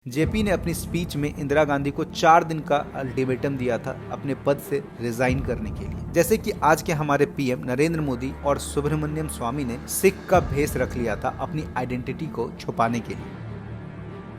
JP ने अपनी speech में इंदिरा गांधी को 4 दिन का अल्टीमेटम दिया था अपने पद से रिजाइन करने के लिए। जैसे कि आज के हमारे पीएम नरेंद्र मोदी और सुब्रमण्यम स्वामी ने सिख का भेष रख लिया था अपनी आइडेंटिटी को छुपाने के लिए।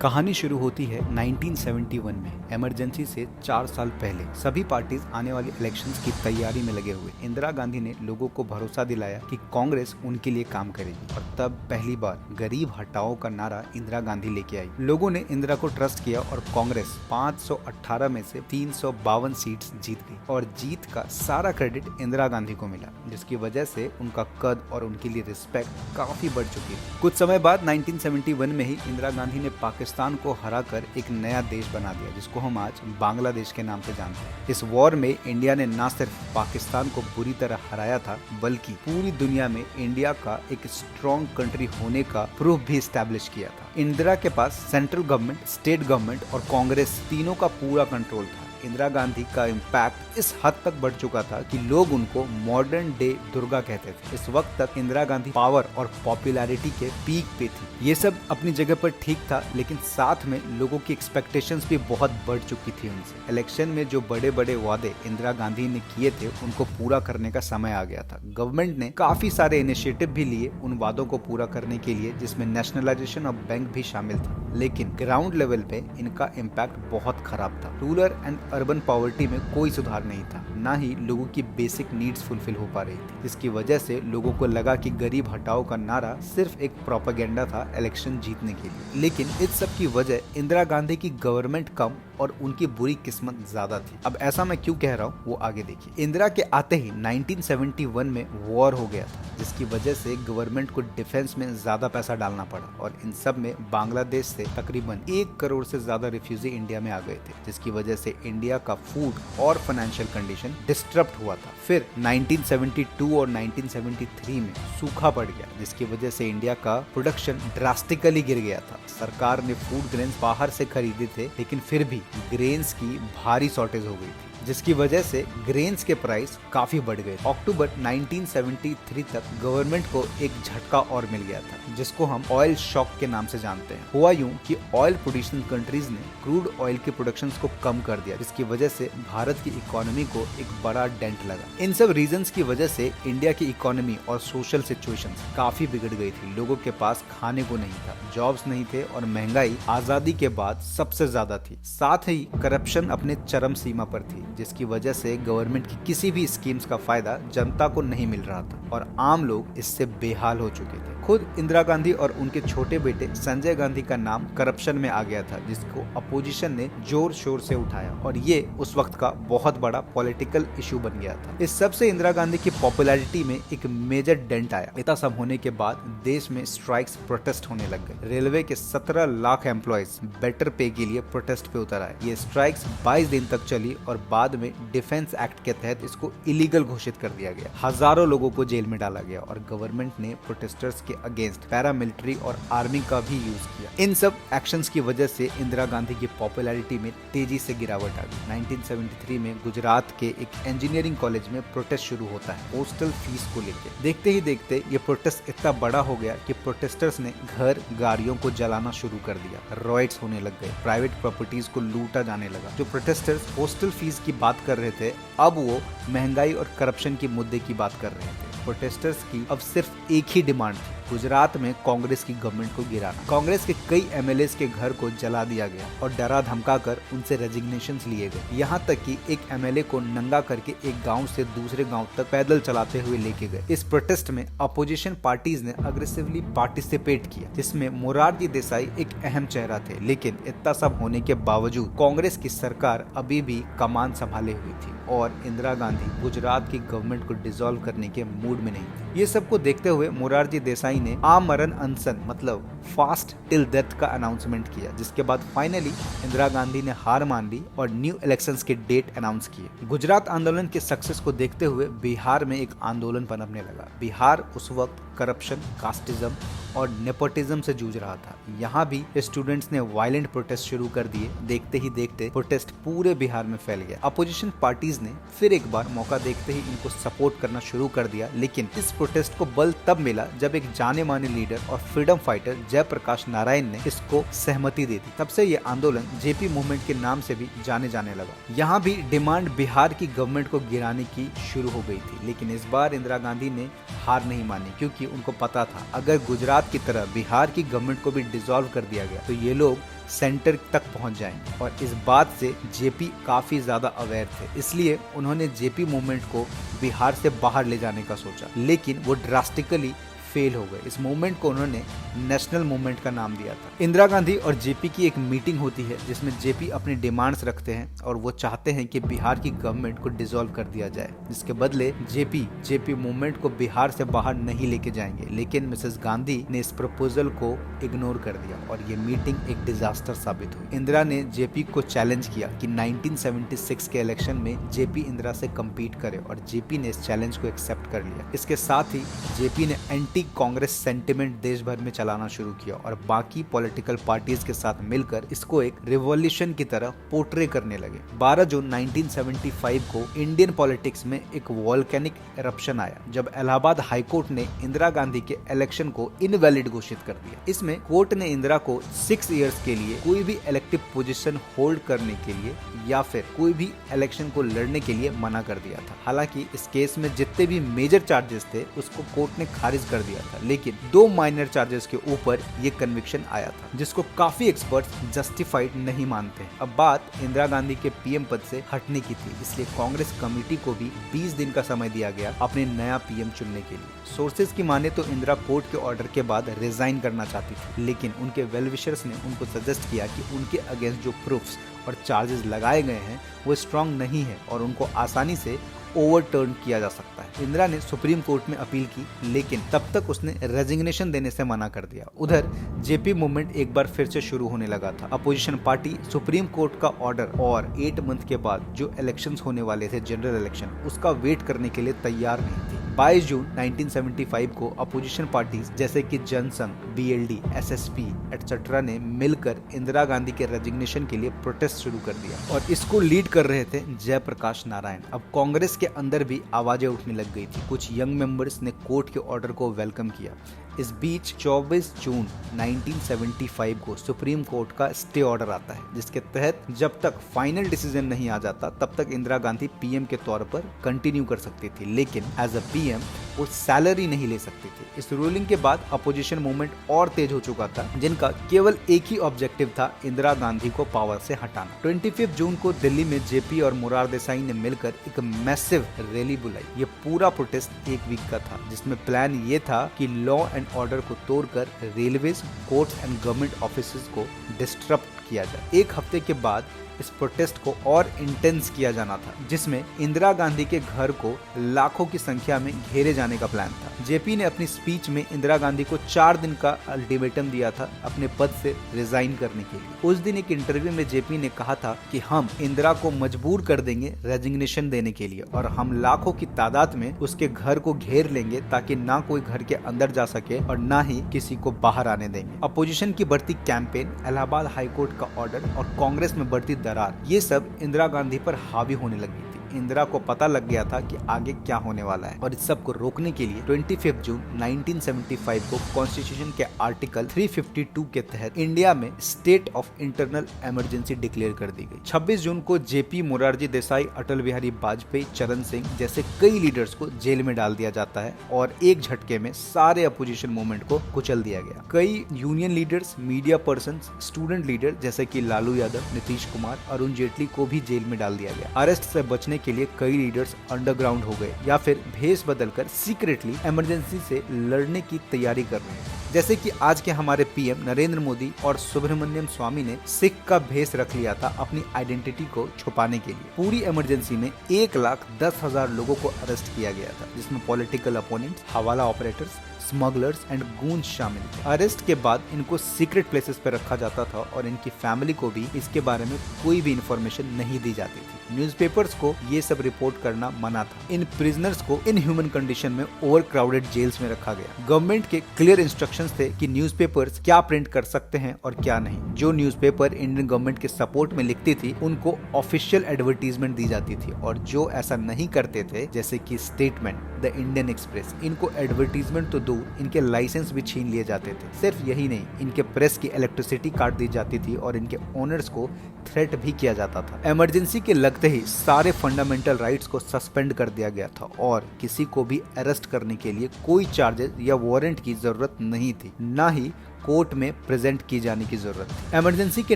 कहानी शुरू होती है 1971 में। इमरजेंसी से 4 साल पहले सभी पार्टीज आने वाली इलेक्शंस की तैयारी में लगे हुए। इंदिरा गांधी ने लोगों को भरोसा दिलाया कि कांग्रेस उनके लिए काम करेगी और तब पहली बार गरीब हटाओ का नारा इंदिरा गांधी लेके आई। लोगों ने इंदिरा को ट्रस्ट किया और कांग्रेस 518 में से 352 सीट्स जीत गई और जीत का सारा क्रेडिट इंदिरा गांधी को मिला, जिसकी वजह से उनका कद और उनके लिए रिस्पेक्ट काफी बढ़ चुकी है। कुछ समय बाद 1971 में ही इंदिरा गांधी ने पाकिस्तान को हराकर एक नया देश बना दिया, जिसको हम आज बांग्लादेश के नाम से जानते हैं। इस वॉर में इंडिया ने न सिर्फ पाकिस्तान को बुरी तरह हराया था, बल्कि पूरी दुनिया में इंडिया का एक स्ट्रॉन्ग कंट्री होने का प्रूफ भी एस्टैब्लिश किया था। इंदिरा के पास सेंट्रल गवर्नमेंट, स्टेट गवर्नमेंट और कांग्रेस तीनों का पूरा कंट्रोल था। इंदिरा गांधी का इम्पैक्ट इस हद तक बढ़ चुका था कि लोग उनको मॉडर्न डे दुर्गा कहते थे। इस वक्त तक इंदिरा गांधी पावर और पॉपुलैरिटी के पीक पे थी। ये सब अपनी जगह पर ठीक था, लेकिन साथ में लोगों की एक्सपेक्टेशंस भी बहुत बढ़ चुकी थी उनसे। इलेक्शन में जो बड़े बड़े वादे इंदिरा गांधी ने किए थे, उनको पूरा करने का समय आ गया था। गवर्नमेंट ने काफी सारे इनिशिएटिव भी लिए उन वादों को पूरा करने के लिए, जिसमें नेशनलाइजेशन ऑफ बैंक भी शामिल था। लेकिन ग्राउंड लेवल पे इनका इम्पैक्ट बहुत खराब था। रूरल एंड अर्बन पॉवर्टी में कोई सुधार नहीं था, ना ही लोगों की बेसिक नीड्स फुलफिल हो पा रही थी, जिसकी वजह से लोगों को लगा कि गरीब हटाओ का नारा सिर्फ एक प्रोपेगेंडा था इलेक्शन जीतने के लिए। लेकिन इस सब की वजह इंदिरा गांधी की गवर्नमेंट कम और उनकी बुरी किस्मत ज्यादा थी। अब ऐसा मैं क्यों कह रहा हूँ वो आगे देखिए। इंदिरा के आते ही 1971 में वॉर हो गया था, जिसकी वजह से गवर्नमेंट को डिफेंस में ज्यादा पैसा डालना पड़ा और इन सब में बांग्लादेश से तकरीबन 1 करोड़ से ज्यादा रिफ्यूजी इंडिया में आ गए थे, जिसकी वजह से इंडिया का फूड और फाइनेंशियल कंडीशन डिस्टर्ब हुआ था। फिर 1972 और 1973 में सूखा पड़ गया, जिसकी वजह से इंडिया का प्रोडक्शन ड्रास्टिकली गिर गया था। सरकार ने फूड ग्रेन्स बाहर से खरीदे थे, लेकिन फिर भी ग्रेन्स की भारी शॉर्टेज हो गई थी, जिसकी वजह से ग्रेन्स के प्राइस काफी बढ़ गए। अक्टूबर 1973 तक गवर्नमेंट को एक झटका और मिल गया था, जिसको हम ऑयल शॉक के नाम से जानते हैं। हुआ यूं कि ऑयल प्रोड्यूसिंग कंट्रीज ने क्रूड ऑयल के प्रोडक्शन को कम कर दिया, जिसकी वजह से भारत की इकोनॉमी को एक बड़ा डेंट लगा। इन सब रीजंस की वजह से इंडिया की इकोनॉमी और सोशल सिचुएशन काफी बिगड़ गई थी। लोगों के पास खाने को नहीं था, जॉब्स नहीं थे और महंगाई आजादी के बाद सबसे ज्यादा थी। साथ ही करप्शन अपने चरम सीमा पर थी, जिसकी वजह से गवर्नमेंट की किसी भी स्कीम्स का फायदा जनता को नहीं मिल रहा था और आम लोग इससे बेहाल हो चुके थे। खुद इंदिरा गांधी और उनके छोटे बेटे संजय गांधी का नाम करप्शन में आ गया था, जिसको अपोजिशन ने जोर शोर से उठाया और ये उस वक्त का बहुत बड़ा पॉलिटिकल इशू बन गया था। इस सब से इंदिरा गांधी की पॉपुलैरिटी में एक मेजर डेंट आया। इतना सब होने के बाद देश में स्ट्राइक्स, प्रोटेस्ट होने लग गए। रेलवे के 17 लाख एम्प्लॉयज बेटर पे के लिए प्रोटेस्ट पे उतर आए। ये स्ट्राइक्स 22 दिन तक चली और बाद में डिफेंस एक्ट के तहत इसको इलीगल घोषित कर दिया गया। हजारों लोगों को जेल में डाला गया और गवर्नमेंट ने प्रोटेस्टर्स के अगेंस्ट पैरामिलिट्री और आर्मी का भी यूज किया। इन सब एक्शंस की वजह से इंदिरा गांधी की पॉपुलैरिटी में तेजी से गिरावट आ गई। 1973 में गुजरात के एक इंजीनियरिंग कॉलेज में प्रोटेस्ट शुरू होता है हॉस्टल फीस को लेकर। देखते ही देखते ये प्रोटेस्ट इतना बड़ा हो गया कि प्रोटेस्टर्स ने घर, गाड़ियों को जलाना शुरू कर दिया। रॉयट्स होने लग गए, प्राइवेट प्रॉपर्टीज को लूटा जाने लगा। जो प्रोटेस्टर्स हॉस्टल फीस की बात कर रहे थे, अब वो महंगाई और करप्शन के मुद्दे की बात कर रहे थे। प्रोटेस्टर्स की अब सिर्फ एक ही डिमांड थी, गुजरात में कांग्रेस की गवर्नमेंट को गिराना। कांग्रेस के कई एमएलएस के घर को जला दिया गया और डरा धमकाकर उनसे रेजिग्नेशंस लिए गए। यहाँ तक कि एक एमएलए को नंगा करके एक गांव से दूसरे गांव तक पैदल चलाते हुए लेके गए। इस प्रोटेस्ट में अपोजिशन पार्टीज ने अग्रेसिवली पार्टिसिपेट किया, जिसमें मोरारजी देसाई एक अहम चेहरा थे। लेकिन इतना सब होने के बावजूद कांग्रेस की सरकार अभी भी कमान संभाले हुई थी और इंदिरा गांधी गुजरात की गवर्नमेंट को डिसॉल्व करने के मूड में नहीं थे। ये सबको देखते हुए मोरारजी देसाई ने आमरण अनशन मतलब फास्ट टिल डेथ का अनाउंसमेंट किया, जिसके बाद फाइनली इंदिरा गांधी ने हार मान ली और न्यू इलेक्शंस के डेट अनाउंस किए। गुजरात आंदोलन के सक्सेस को देखते हुए बिहार में एक आंदोलन पनपने लगा। बिहार उस वक्त करप्शन, कास्टिज्म और नेपोटिज्म से जूझ रहा था। यहाँ भी स्टूडेंट्स ने वायलेंट प्रोटेस्ट शुरू कर दिए। देखते ही देखते प्रोटेस्ट पूरे बिहार में फैल गया। अपोजिशन पार्टीज ने फिर एक बार मौका देखते ही इनको सपोर्ट करना शुरू कर दिया, लेकिन इस प्रोटेस्ट को बल तब मिला जब एक जाने माने लीडर और फ्रीडम फाइटर जयप्रकाश नारायण ने इसको सहमति दे दी। तब से ये आंदोलन जेपी मूवमेंट के नाम से भी जाने जाने लगा। यहाँ भी डिमांड बिहार की गवर्नमेंट को गिराने की शुरू हो गई थी, लेकिन इस बार इंदिरा गांधी ने हार नहीं मानी, क्योंकि उनको पता था अगर गुजरात की तरह बिहार की गवर्नमेंट को भी डिसॉल्व कर दिया गया तो ये लोग सेंटर तक पहुंच जाएंगे। और इस बात से जेपी काफी ज्यादा अवेयर थे, इसलिए उन्होंने जेपी मूवमेंट को बिहार से बाहर ले जाने का सोचा, लेकिन वो ड्रास्टिकली फेल हो गए। इस मूवमेंट को उन्होंने नेशनल मूवमेंट का नाम दिया था। इंदिरा गांधी और जेपी की एक मीटिंग होती है जिसमें जेपी अपनी डिमांड्स रखते हैं और वो चाहते हैं कि बिहार की गवर्नमेंट को डिसॉल्व कर दिया जाए, जिसके बदले जेपी मूवमेंट को बिहार से बाहर नहीं लेके जाएंगे। लेकिन मिसेस गांधी ने इस प्रपोजल को इग्नोर कर दिया और ये मीटिंग एक डिजास्टर साबित हुई। इंदिरा ने जेपी को चैलेंज किया कि 1976 के इलेक्शन में जेपी इंदिरा से कम्पीट करे और जेपी ने इस चैलेंज को एक्सेप्ट कर लिया। इसके साथ ही जेपी ने एंटी कांग्रेस सेंटिमेंट देश भर में चलाना शुरू किया और बाकी पॉलिटिकल पार्टीज के साथ मिलकर इसको एक रिवॉल्यूशन की तरह पोर्ट्रे करने लगे। 12 जून 1975 को इंडियन पॉलिटिक्स में एक वॉल्केनिक इरप्शन आया जब इलाहाबाद हाईकोर्ट ने इंदिरा गांधी के इलेक्शन को इनवैलिड घोषित कर दिया। इसमें कोर्ट ने इंदिरा को 6 इयर्स के लिए कोई भी इलेक्टिव पोजीशन होल्ड करने के लिए या फिर कोई भी इलेक्शन को लड़ने के लिए मना कर दिया था। हालांकि इस केस में जितने भी मेजर चार्जेस थे उसको कोर्ट ने खारिज कर दिया था, लेकिन 2 माइनर चार्जेस के ऊपर ये कन्विक्शन आया था, जिसको काफी एक्सपर्ट्स जस्टिफाइड नहीं मानते। अब बात इंदिरा गांधी के पीएम पद से हटने की थी, इसलिए कांग्रेस कमेटी को भी 20 दिन का समय दिया गया अपने नया पीएम चुनने के लिए। सोर्सेज की माने तो इंदिरा कोर्ट के ऑर्डर के बाद रिजाइन करना चाहती थी, लेकिन उनके वेल विशर्स ने उनको सजेस्ट किया कि उनके अगेंस्ट जो प्रूफ्स और चार्जेस लगाए गए हैं वो स्ट्रांग नहीं है और उनको आसानी से ओवरटर्न किया जा सकता है। इंदिरा ने सुप्रीम कोर्ट में अपील की, लेकिन तब तक उसने रेजिग्नेशन देने से मना कर दिया। उधर जेपी मूवमेंट एक बार फिर से शुरू होने लगा था। अपोजिशन पार्टी सुप्रीम कोर्ट का ऑर्डर और 8 मंथ के बाद जो इलेक्शंस होने वाले थे, जनरल इलेक्शन, उसका वेट करने के लिए तैयार नहीं थी। 22 जून 1975 को अपोजिशन पार्टीज जैसे कि जनसंघ, बीएलडी, एसएसपी एटसेट्रा ने मिलकर इंदिरा गांधी के रेजिग्नेशन के लिए प्रोटेस्ट शुरू कर दिया और इसको लीड कर रहे थे जयप्रकाश नारायण। अब कांग्रेस के अंदर भी आवाजें उठने लग गई थी। कुछ यंग मेंबर्स ने कोर्ट के ऑर्डर को वेलकम किया। इस बीच 24 जून 1975 को सुप्रीम कोर्ट का स्टे ऑर्डर आता है, जिसके तहत जब तक फाइनल डिसीजन नहीं आ जाता तब तक इंदिरा गांधी पीएम के तौर पर कंटिन्यू कर सकती थी, लेकिन एज अ पीएम वो सैलरी नहीं ले सकती थी। इस रूलिंग के बाद अपोजिशन मूवमेंट और तेज हो चुका था, जिनका केवल एक ही ऑब्जेक्टिव था, इंदिरा गांधी को पावर से हटाना। 25 जून को दिल्ली में जेपी और मोरार देसाई ने मिलकर एक मैसिव रैली बुलाई। ये पूरा प्रोटेस्ट एक वीक का था, जिसमें प्लान ये था कि लॉ एंड ऑर्डर को तोड़कर railways, courts and government offices को डिस्टर्ब किया जाए। एक हफ्ते के बाद इस प्रोटेस्ट को और इंटेंस किया जाना था, जिसमें इंदिरा गांधी के घर को लाखों की संख्या में घेरे जाने का प्लान था। जेपी ने अपनी स्पीच में इंदिरा गांधी को 4 दिन का अल्टीमेटम दिया था अपने पद से रिजाइन करने के लिए। उस दिन एक इंटरव्यू में जेपी ने कहा था कि हम इंदिरा को मजबूर कर देंगे रेजिग्नेशन देने के लिए और हम लाखों की तादाद में उसके घर को घेर लेंगे ताकि ना कोई घर के अंदर जा सके और ना ही किसी को बाहर आने देंगे। अपोजिशन की बढ़ती कैंपेन, इलाहाबाद हाईकोर्ट का ऑर्डर और कांग्रेस में बढ़ती दरार, ये सब इंदिरा गांधी पर हावी होने लगी थी। इंदिरा को पता लग गया था कि आगे क्या होने वाला है और इस सब को रोकने के लिए 25 जून 1975 को कॉन्स्टिट्यूशन के आर्टिकल 352 के तहत इंडिया में state of internal emergency declare कर दी गई। 26 जून को जेपी, मोरारजी देसाई, अटल बिहारी वाजपेयी, चरण सिंह जैसे कई लीडर्स को जेल में डाल दिया जाता है और एक झटके में सारे अपोजिशन मूवमेंट को कुचल दिया गया। कई union leaders, media person, student leader जैसे कि लालू यादव, नीतीश कुमार, अरुण जेटली को भी जेल में डाल दिया गया। अरेस्ट से बचने के लिए कई लीडर्स अंडरग्राउंड हो गए या फिर भेष बदलकर सीक्रेटली इमरजेंसी से लड़ने की तैयारी कर रहे हैं। जैसे कि आज के हमारे पीएम नरेंद्र मोदी और सुब्रमण्यम स्वामी ने सिख का भेष रख लिया था अपनी आइडेंटिटी को छुपाने के लिए। पूरी इमरजेंसी में 1,10,000 लोगों को अरेस्ट किया गया था, जिसमें पॉलिटिकल अपोनेंट्स, हवाला ऑपरेटर्स, स्मगलर्स एंड गूंज शामिल थे। अरेस्ट के बाद इनको सीक्रेट प्लेसेस पर रखा जाता था और इनकी फैमिली को भी इसके बारे में कोई भी इंफॉर्मेशन नहीं दी जाती थी। न्यूज़पेपर्स को ये सब रिपोर्ट करना मना था। इन प्रिजनर्स को इन ह्यूमन कंडीशन में ओवर क्राउडेड जेल्स में रखा गया। गवर्नमेंट के क्लियर इंस्ट्रक्शंस थे कि न्यूज़पेपर्स क्या प्रिंट कर सकते हैं और क्या नहीं। जो न्यूज़पेपर इंडियन गवर्नमेंट के सपोर्ट में लिखती थी उनको ऑफिशियल एडवर्टीजमेंट दी जाती थी और जो ऐसा नहीं करते थे, जैसे कि स्टेटमेंट, द इंडियन एक्सप्रेस, इनको एडवर्टीजमेंट तो दूर, इनके लाइसेंस भी छीन लिए जाते थे। सिर्फ यही नहीं, इनके प्रेस की इलेक्ट्रिसिटी काट दी जाती थी और इनके ओनर्स को थ्रेट भी किया जाता था। इमरजेंसी के लगते ही सारे फंडामेंटल राइट्स को सस्पेंड कर दिया गया था और किसी को भी अरेस्ट करने के लिए कोई चार्जेस या वारंट की जरूरत नहीं थी, ना ही कोर्ट में प्रेजेंट की जाने की जरूरत थी। इमरजेंसी के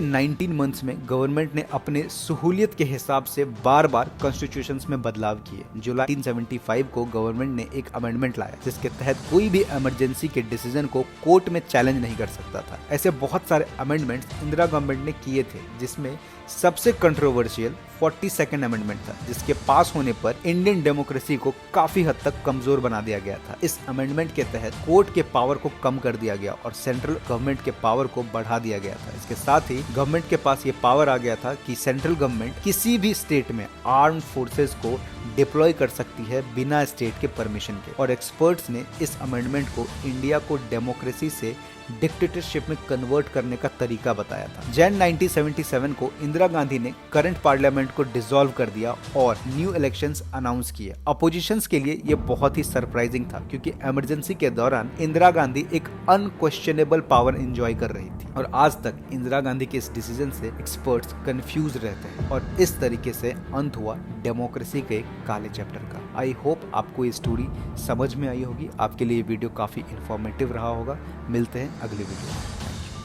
19 मंथ्स में गवर्नमेंट ने अपने सहूलियत के हिसाब से बार बार कॉन्स्टिट्यूशंस में बदलाव किए। जुलाई 1975 को गवर्नमेंट ने एक अमेंडमेंट लाया जिसके तहत कोई भी इमरजेंसी के डिसीजन को कोर्ट में चैलेंज नहीं कर सकता था। ऐसे बहुत सारे अमेंडमेंट्स इंदिरा गवर्नमेंट ने किए थे, जिसमें सबसे कंट्रोवर्शियल 42nd अमेंडमेंट था, जिसके पास होने पर इंडियन डेमोक्रेसी को काफी हद तक कमजोर बना दिया गया था। इस अमेंडमेंट के तहत कोर्ट के पावर को कम कर दिया गया और सेंट्रल गवर्नमेंट के पावर को बढ़ा दिया गया था। इसके साथ ही गवर्नमेंट के पास ये पावर आ गया था कि सेंट्रल गवर्नमेंट किसी भी स्टेट में आर्म्ड फोर्सेस को डिप्लॉय कर सकती है बिना स्टेट के परमिशन के। और एक्सपर्ट्स ने इस अमेंडमेंट को इंडिया को डेमोक्रेसी से डिक्टेटरशिप में कन्वर्ट करने का तरीका बताया था। जैन 1977 को इंदिरा गांधी ने करंट पार्लियामेंट को डिसॉल्व कर दिया और न्यू इलेक्शंस अनाउंस किए। अपोजिशंस के लिए ये बहुत ही सरप्राइजिंग था, क्योंकि इमरजेंसी के दौरान इंदिरा गांधी एक अनक्वेश्चनेबल पावर एंजॉय कर रही थी और आज तक इंदिरा गांधी के इस डिसीजन से एक्सपर्ट्स कंफ्यूज रहते हैं और इस तरीके से अंत हुआ डेमोक्रेसी के काले चैप्टर का। आई होप आपको ये स्टोरी समझ में आई होगी। आपके लिए वीडियो काफी इंफॉर्मेटिव रहा होगा। मिलते हैं अगले वीडियो में।